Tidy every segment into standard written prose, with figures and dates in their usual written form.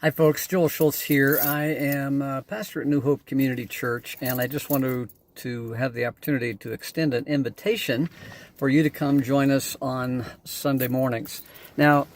Hi folks, Joel Schultz here. I am pastor at New Hope Community Church, and I just wanted to have the opportunity to extend an invitation for you to come join us on Sunday mornings. Now,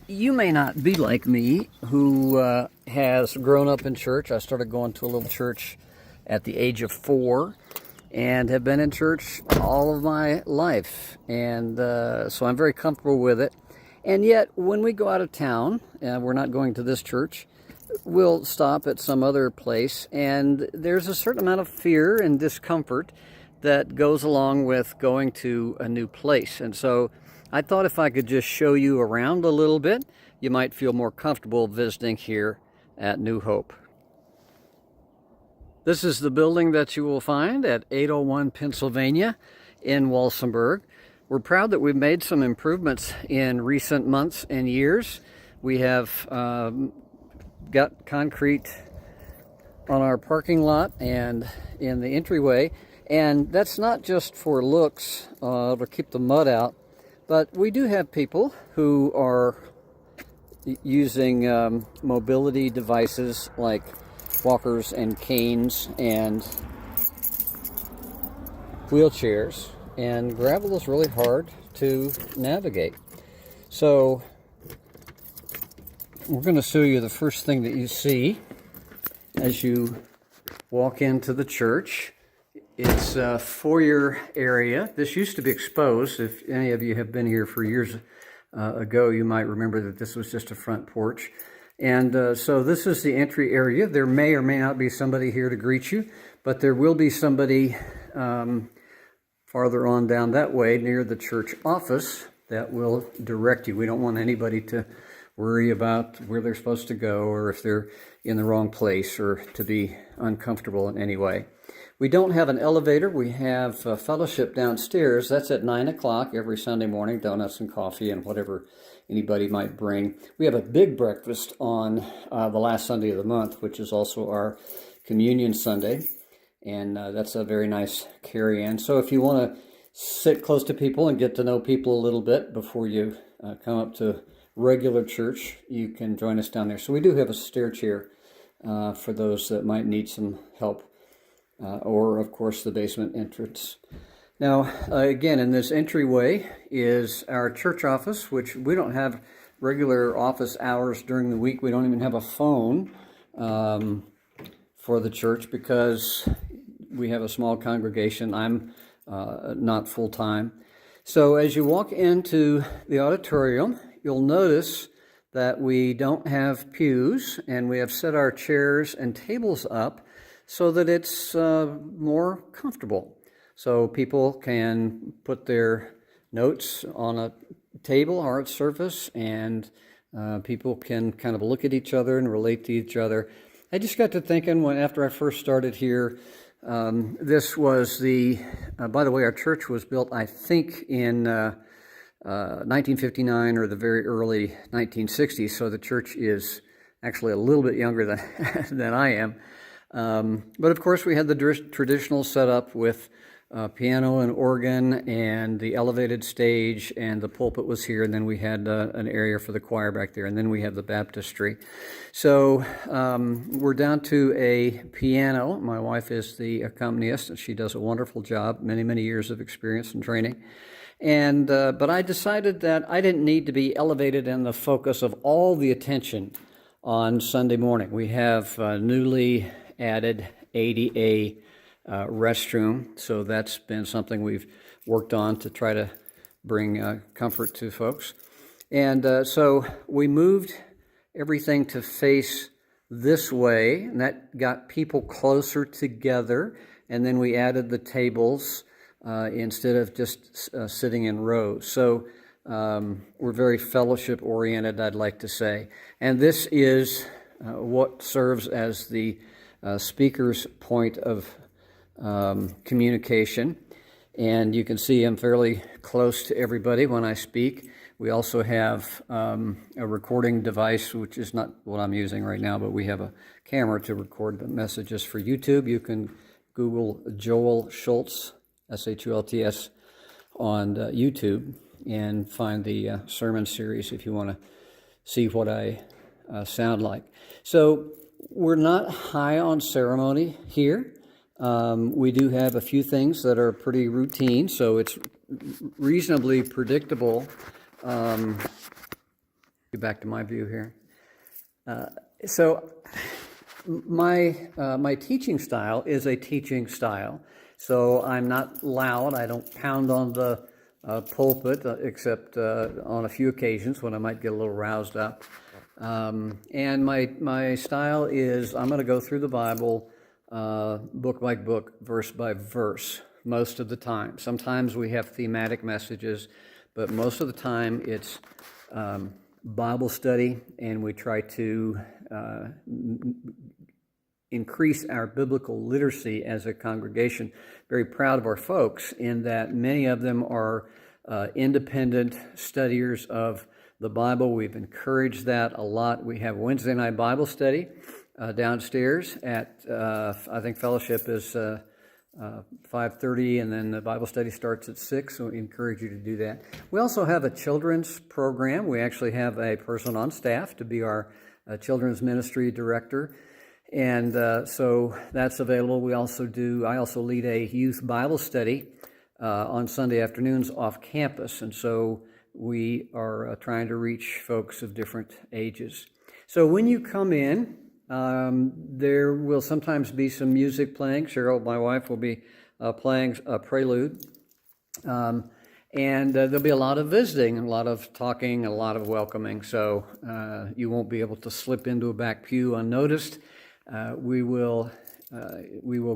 you may not be like me, who has grown up in church. I started going to a little church at the age of 4 and have been in church all of my life, and so I'm very comfortable with it. And yet, when we go out of town, we're not going to this church, we'll stop at some other place, and there's a certain amount of fear and discomfort that goes along with going to a new place. And so I thought if I could just show you around a little bit, you might feel more comfortable visiting here at New Hope. This is the building that you will find at 801 Pennsylvania in Walsenburg. We're proud that we've made some improvements in recent months and years. We have got concrete on our parking lot and in the entryway, and that's not just for looks to keep the mud out, but we do have people who are using mobility devices like walkers and canes and wheelchairs, and gravel is really hard to navigate. So we're going to show you the first thing that you see as you walk into the church. It's a foyer area. This used to be exposed. If any of you have been here for years ago, you might remember that this was just a front porch. And so this is the entry area. There may or may not be somebody here to greet you, but there will be somebody farther on down that way near the church office that will direct you. We don't want anybody to worry about where they're supposed to go or if they're in the wrong place or to be uncomfortable in any way. We don't have an elevator. We have fellowship downstairs. That's at 9 o'clock every Sunday morning, donuts and coffee and whatever anybody might bring. We have a big breakfast on the last Sunday of the month, which is also our Communion Sunday. And that's a very nice carry-in. So if you want to sit close to people and get to know people a little bit before you come up to regular church, you can join us down there. So we do have a stair chair for those that might need some help, or of course the basement entrance. Now, again, in this entryway is our church office, which we don't have regular office hours during the week. We don't even have a phone for the church because we have a small congregation. I'm not full-time. So as you walk into the auditorium, you'll notice that we don't have pews, and we have set our chairs and tables up so that it's more comfortable. So people can put their notes on a table, hard surface, and people can kind of look at each other and relate to each other. I just got to thinking after I first started here, this was by the way, our church was built, I think, in 1959 or the very early 1960s, so the church is actually a little bit younger than I am. But of course, we had the traditional setup with piano and organ and the elevated stage, and the pulpit was here, and then we had an area for the choir back there, and then we have the baptistry. So we're down to a piano. My wife is the accompanist, and she does a wonderful job, many years of experience and training. And but I decided that I didn't need to be elevated in the focus of all the attention on Sunday morning. We have newly added ADA restroom, so that's been something we've worked on to try to bring comfort to folks. And so we moved everything to face this way, and that got people closer together. And then we added the tables instead of just sitting in rows. So we're very fellowship oriented, I'd like to say. And this is what serves as the speaker's point of communication. And you can see I'm fairly close to everybody when I speak. We also have a recording device, which is not what I'm using right now, but we have a camera to record the messages for YouTube. You can Google Joel Schultz, S-H-U-L-T-S, on YouTube and find the sermon series if you want to see what I sound like. So we're not high on ceremony here. We do have a few things that are pretty routine, so it's reasonably predictable. Get back to my view here. So my teaching style is a teaching style. So I'm not loud. I don't pound on the pulpit, except on a few occasions when I might get a little roused up. And my style is I'm going to go through the Bible book by book, verse by verse, most of the time. Sometimes we have thematic messages, but most of the time it's Bible study, and we try to increase our biblical literacy as a congregation. Very proud of our folks in that many of them are independent studiers of the Bible. We've encouraged that a lot. We have Wednesday night Bible study downstairs at, I think fellowship is 5:30, and then the Bible study starts at 6, so we encourage you to do that. We also have a children's program. We actually have a person on staff to be our children's ministry director, and so that's available. I also lead a youth Bible study on Sunday afternoons off campus, and so we are trying to reach folks of different ages. So when you come in, there will sometimes be some music playing. Cheryl, my wife, will be playing a prelude. And there'll be a lot of visiting, a lot of talking, a lot of welcoming. So you won't be able to slip into a back pew unnoticed. We will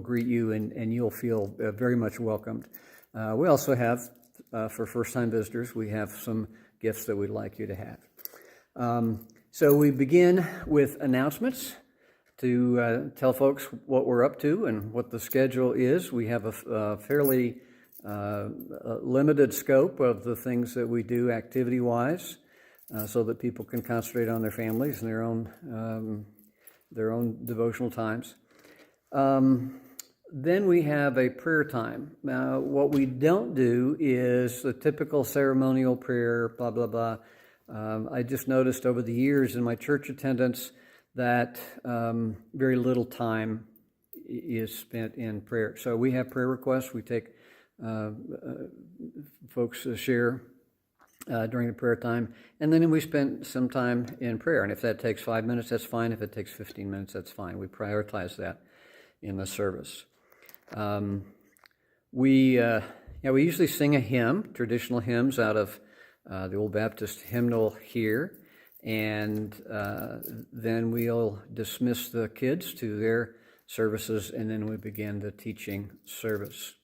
greet you, and you'll feel very much welcomed. We also have, for first-time visitors, we have some gifts that we'd like you to have. So we begin with announcements to tell folks what we're up to and what the schedule is. We have a fairly limited scope of the things that we do activity-wise, so that people can concentrate on their families and their own devotional times. Then we have a prayer time. Now, what we don't do is the typical ceremonial prayer, blah, blah, blah. I just noticed over the years in my church attendance that very little time is spent in prayer. So we have prayer requests. We take folks share during the prayer time, and then we spend some time in prayer. And if that takes 5 minutes, that's fine. If it takes 15 minutes, that's fine. We prioritize that in the service. We usually sing a hymn, traditional hymns out of the Old Baptist hymnal here, and then we'll dismiss the kids to their services, and then we begin the teaching service.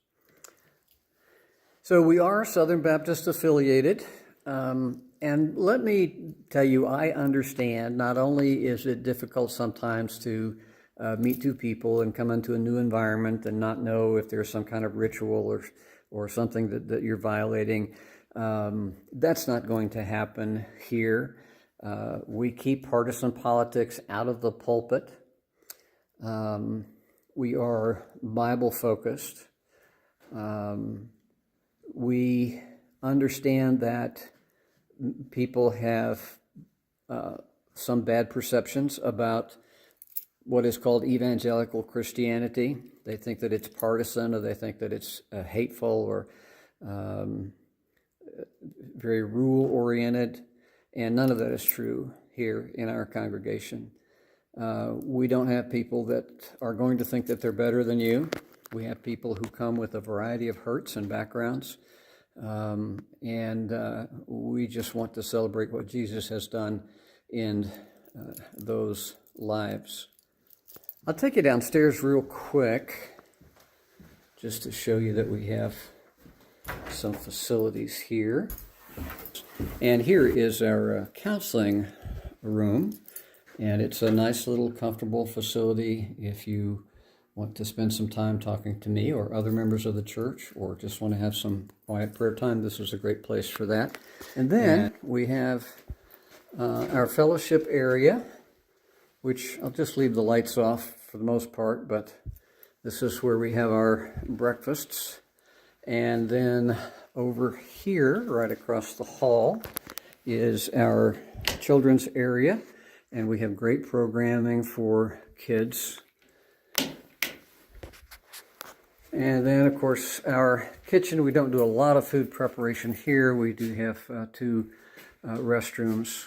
So we are Southern Baptist affiliated, and let me tell you, I understand not only is it difficult sometimes to meet two people and come into a new environment and not know if there's some kind of ritual or something that you're violating. That's not going to happen here. We keep partisan politics out of the pulpit. We are Bible focused. We understand that people have some bad perceptions about what is called evangelical Christianity. They think that it's partisan, or they think that it's hateful or very rule-oriented, and none of that is true here in our congregation. We don't have people that are going to think that they're better than you. We have people who come with a variety of hurts and backgrounds, and we just want to celebrate what Jesus has done in those lives. I'll take you downstairs real quick just to show you that we have some facilities here. And here is our counseling room, and it's a nice little comfortable facility if you want to spend some time talking to me or other members of the church, or just want to have some quiet prayer time. This is a great place for that. And then we have our fellowship area, which I'll just leave the lights off for the most part, but this is where we have our breakfasts. And then over here, right across the hall, is our children's area. and we have great programming for kids. And then, of course, our kitchen, we don't do a lot of food preparation here. We do have two restrooms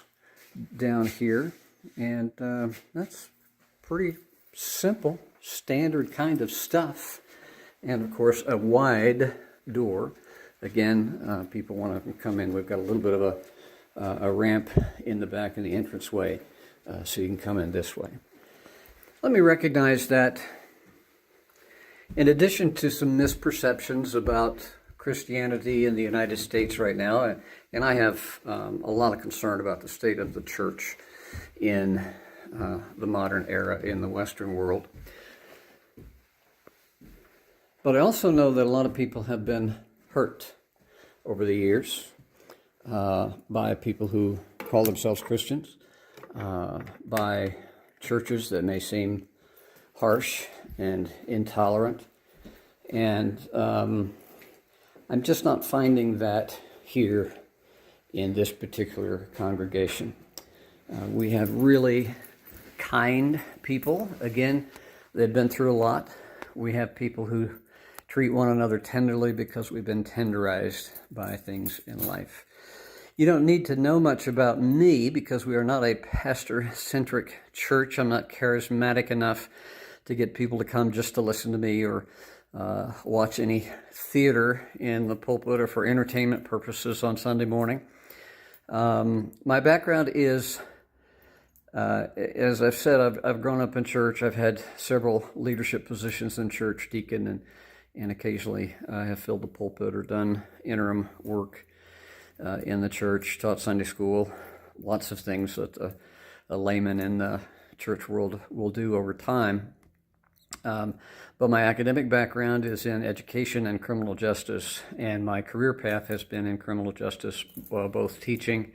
down here, and that's pretty simple, standard kind of stuff. And, of course, a wide door. Again, people want to come in. We've got a little bit of a ramp in the back in the entranceway, so you can come in this way. Let me recognize that in addition to some misperceptions about Christianity in the United States right now, and I have a lot of concern about the state of the church in the modern era in the Western world. But I also know that a lot of people have been hurt over the years by people who call themselves Christians, by churches that may seem harsh and intolerant. And I'm just not finding that here in this particular congregation. We have really kind people. Again, they've been through a lot. We have people who treat one another tenderly because we've been tenderized by things in life. You don't need to know much about me because we are not a pastor-centric church. I'm not charismatic enough to get people to come just to listen to me or watch any theater in the pulpit or for entertainment purposes on Sunday morning. My background is, as I've said, I've grown up in church. I've had several leadership positions in church, deacon, and occasionally I have filled the pulpit or done interim work in the church, taught Sunday school, lots of things that a layman in the church world will do over time. But my academic background is in education and criminal justice, and my career path has been in criminal justice, both teaching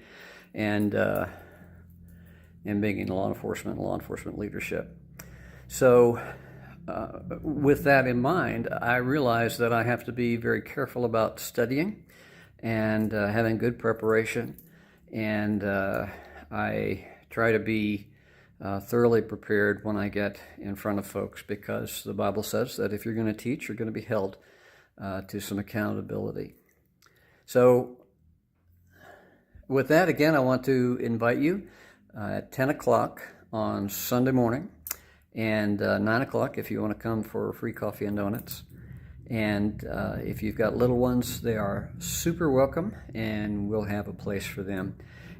and being in law enforcement and law enforcement leadership. So with that in mind, I realize that I have to be very careful about studying and having good preparation, and I try to be thoroughly prepared when I get in front of folks, because the Bible says that if you're going to teach, you're going to be held to some accountability. So with that, again, I want to invite you at 10 o'clock on Sunday morning, and 9 o'clock if you want to come for free coffee and donuts. And if you've got little ones, they are super welcome, and we'll have a place for them.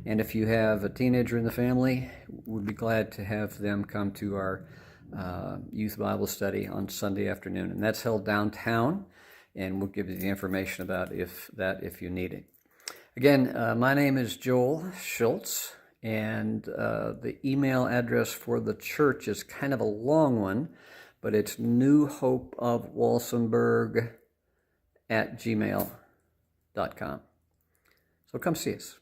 And if you have a teenager in the family, we'd be glad to have them come to our youth Bible study on Sunday afternoon. And that's held downtown, and we'll give you the information about if you need it. Again, my name is Joel Schultz, and the email address for the church is kind of a long one, but it's newhopeofwalsenburg@gmail.com. So come see us.